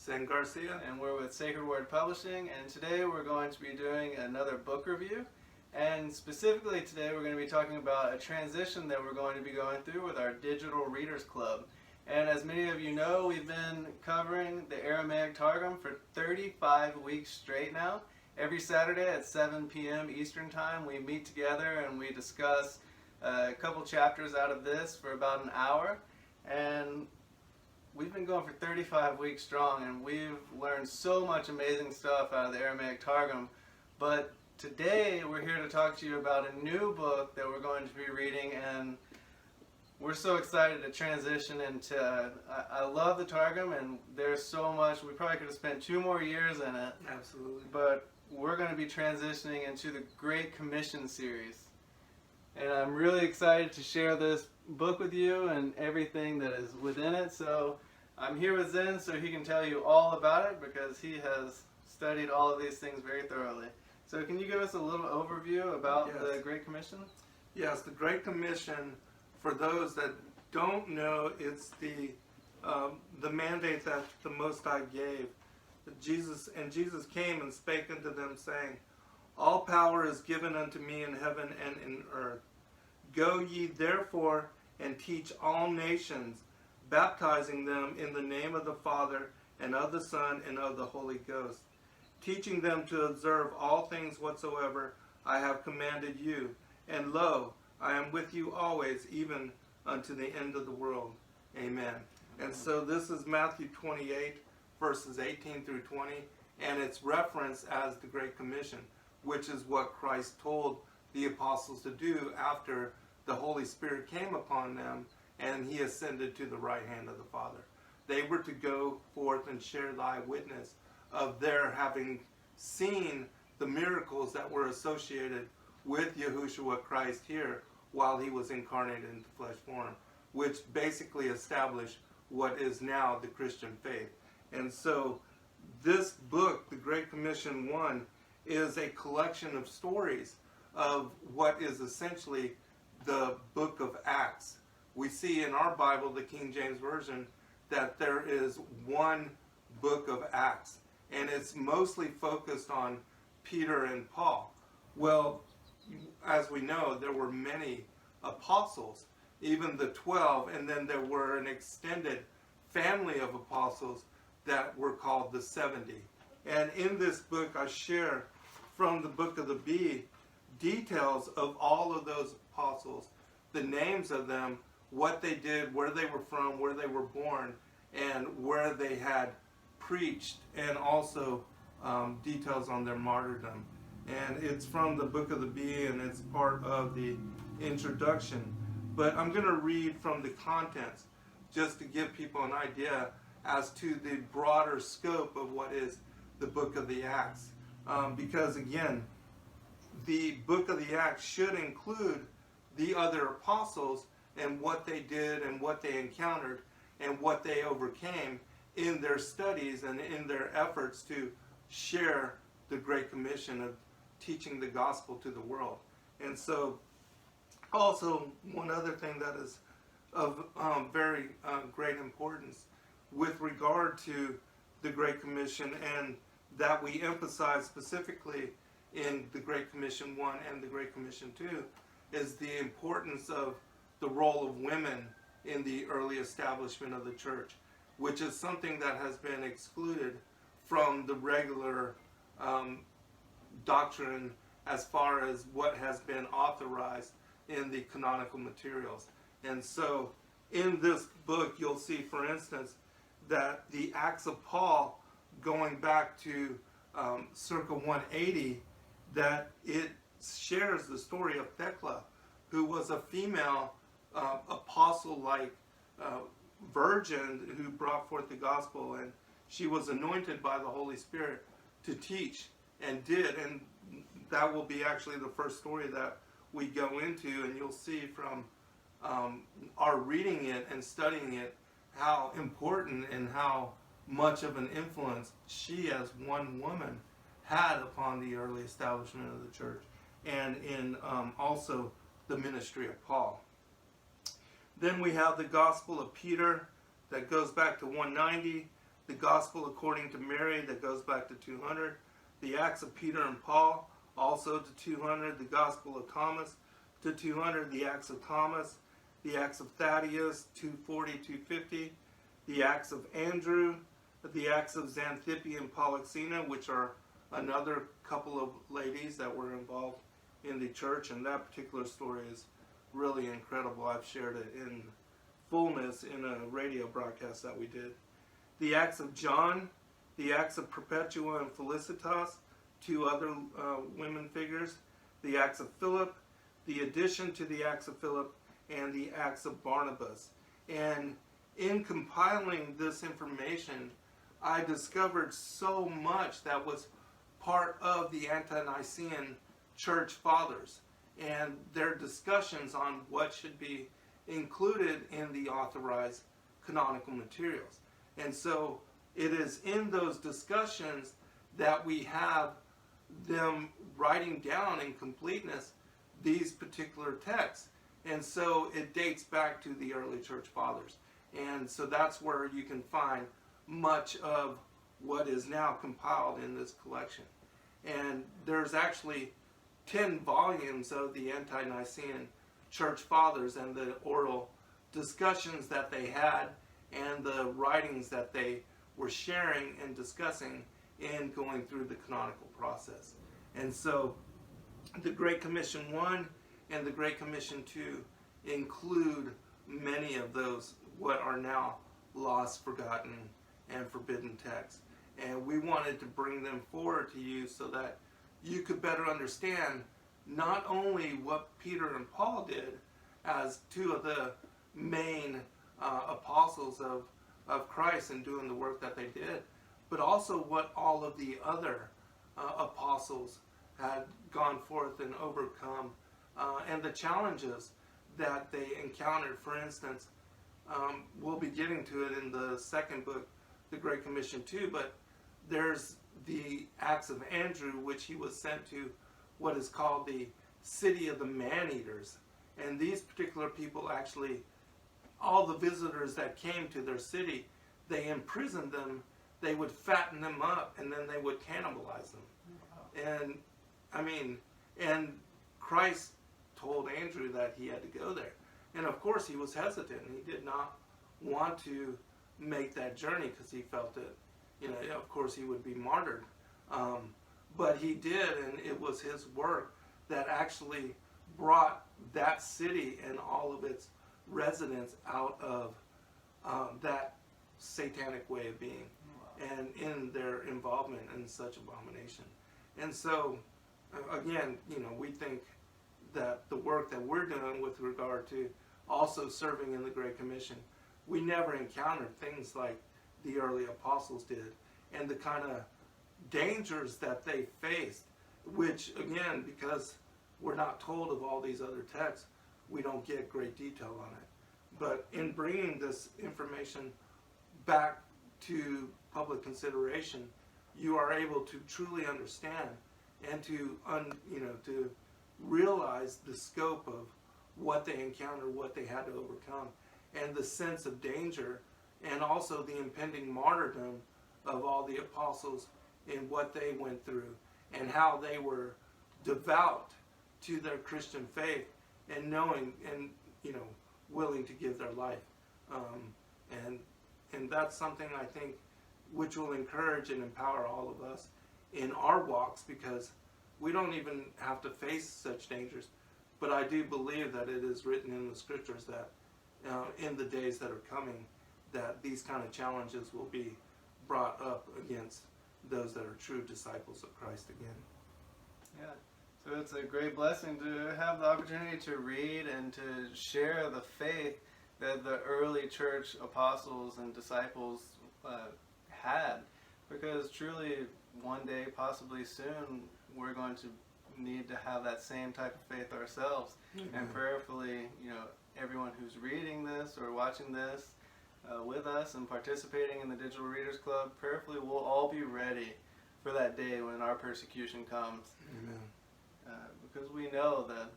Zen Garcia. And we're with Sacred Word Publishing, and today we're going to be doing another book review. And specifically today we're going to be talking about a transition that we're going to be going through with our Digital Readers Club. And as many of you know, we've been covering the Aramaic Targum for 35 weeks straight now. Every Saturday at 7 p.m. Eastern Time we meet together and we discuss a couple chapters out of this for about an hour. And we've been going for 35 weeks strong, and we've learned so much amazing stuff out of the Aramaic Targum. But today we're here to talk to you about a new book that we're going to be reading, and we're so excited to transition into I love the Targum, and there's so much. We probably could have spent 2 more years in it. Absolutely. But we're going to be transitioning into the Great Commission series. And I'm really excited to share this book with you and everything that is within it. So I'm here with Zen so he can tell you all about it, because he has studied all of these things very thoroughly. So can you give us a little overview about the Great Commission? Yes, the Great Commission, for those that don't know, it's the mandate that the Most High gave. Jesus came and spake unto them, saying, all power is given unto me in heaven and in earth. Go ye therefore and teach all nations, baptizing them in the name of the Father and of the Son and of the Holy Ghost, teaching them to observe all things whatsoever I have commanded you. And lo, I am with you always, even unto the end of the world. Amen. And so this is Matthew 28, verses 18 through 20, and it's referenced as the Great Commission, which is what Christ told the apostles to do after the Holy Spirit came upon them and he ascended to the right hand of the Father. They were to go forth and share thy witness of their having seen the miracles that were associated with Yahushua Christ here while he was incarnated into flesh form, which basically established what is now the Christian faith. And so this book, the Great Commission 1, is a collection of stories of what is essentially the book of Acts. We see in our Bible, the King James Version, that there is one book of Acts, and it's mostly focused on Peter and Paul. Well, as we know, there were many apostles, even the 12, and then there were an extended family of apostles that were called the 70. And in this book, I share from the book of the Bee details of all of those apostles, the names of them, what they did, where they were from, where they were born, and where they had preached, and also details on their martyrdom. And it's from the book of the Bee, and it's part of the introduction. But I'm going to read from the contents just to give people an idea as to the broader scope of what is the book of the Acts. Because again, the book of the Acts should include the other apostles and what they did and what they encountered and what they overcame in their studies and in their efforts to share the Great Commission of teaching the gospel to the world. And so also one other thing that is of very great importance with regard to the Great Commission, and that we emphasize specifically in the Great Commission 1 and the Great Commission 2, is the importance of the role of women in the early establishment of the church, which is something that has been excluded from the regular doctrine as far as what has been authorized in the canonical materials. And so in this book, you'll see, for instance, that the Acts of Paul, going back to circa 180, that it shares the story of Thecla, who was a female apostle-like virgin who brought forth the gospel, and she was anointed by the Holy Spirit to teach, and did. And that will be actually the first story that we go into, and you'll see from our reading it and studying it how important and how much of an influence she as one woman had upon the early establishment of the church, and in also the ministry of Paul. Then we have the Gospel of Peter that goes back to 190, the Gospel according to Mary, that goes back to 200, the Acts of Peter and Paul, also to 200, the Gospel of Thomas to 200, the Acts of Thomas, the Acts of Thaddeus, 240, 250, the Acts of Andrew, the Acts of Xantippe and Polyxena, which are another couple of ladies that were involved in the church, and that particular story is really incredible. I've shared it in fullness in a radio broadcast that we did. The Acts of John, the Acts of Perpetua and Felicitas, two other women figures, the Acts of Philip, the addition to the Acts of Philip, and the Acts of Barnabas. And in compiling this information, I discovered so much that was part of the ante-Nicene church fathers and their discussions on what should be included in the authorized canonical materials. And so it is in those discussions that we have them writing down in completeness these particular texts. And so it dates back to the early church fathers. And so that's where you can find much of what is now compiled in this collection. And there's actually 10 volumes of the ante-Nicene church fathers and the oral discussions that they had and the writings that they were sharing and discussing in going through the canonical process. And so the Great Commission 1 and the Great Commission 2 include many of those what are now lost, forgotten, and forbidden texts. And we wanted to bring them forward to you so that you could better understand not only what Peter and Paul did as two of the main apostles of Christ and doing the work that they did, but also what all of the other apostles had gone forth and overcome, and the challenges that they encountered. For instance, we'll be getting to it in the second book, the Great Commission 2, but there's the Acts of Andrew, which he was sent to what is called the city of the man-eaters. And these particular people actually, all the visitors that came to their city, they imprisoned them, they would fatten them up, and then they would cannibalize them. And I mean, and Christ told Andrew that he had to go there. And of course he was hesitant, and he did not want to make that journey because he felt that, of course he would be martyred. But he did, and it was his work that actually brought that city and all of its residents out of that satanic way of being and in their involvement in such abomination. And so, again, we think that the work that we're doing with regard to also serving in the Great Commission, we never encountered things like the early apostles did and the kind of dangers that they faced, which, again, because we're not told of all these other texts, we don't get great detail on it. But in bringing this information back to public consideration, you are able to truly understand and to realize the scope of what they encountered, what they had to overcome, and the sense of danger, and also the impending martyrdom of all the apostles in what they went through, and how they were devout to their Christian faith, and knowing and willing to give their life, and that's something I think which will encourage and empower all of us in our walks, because we don't even have to face such dangers. But I do believe that it is written in the scriptures that in the days that are coming, that these kind of challenges will be brought up against those that are true disciples of Christ again. Yeah, so it's a great blessing to have the opportunity to read and to share the faith that the early church apostles and disciples had, because truly one day, possibly soon, we're going to need to have that same type of faith ourselves. Mm-hmm. And prayerfully, everyone who's reading this or watching this with us and participating in the Digital Readers Club, prayerfully we'll all be ready for that day when our persecution comes. Amen. Because we know that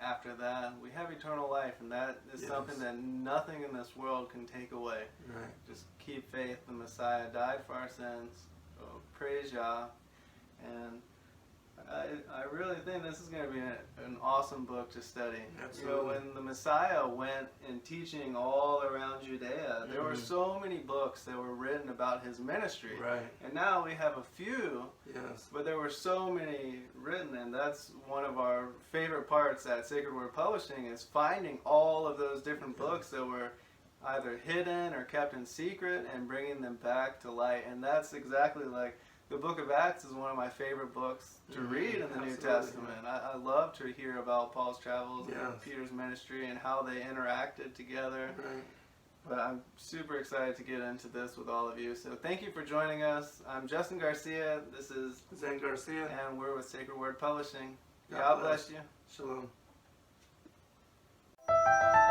after that, we have eternal life, and that is Yes. something that nothing in this world can take away. Right. Just keep faith. The Messiah died for our sins. So praise Yah. And I really think this is going to be an awesome book to study. Absolutely. You know, when the Messiah went in teaching all around Judea, there were so many books that were written about his ministry. Right. And now we have a few, Yes. but there were so many written, and that's one of our favorite parts at Sacred Word Publishing, is finding all of those different books that were either hidden or kept in secret and bringing them back to light. And that's exactly like the book of Acts is one of my favorite books to read in the New Absolutely, Testament. I love to hear about Paul's travels Yes. and Peter's ministry and how they interacted together. Right. But I'm super excited to get into this with all of you. So thank you for joining us. I'm Justin Garcia. This is Zen Garcia. and we're with Sacred Word Publishing. God God bless. bless you. Shalom.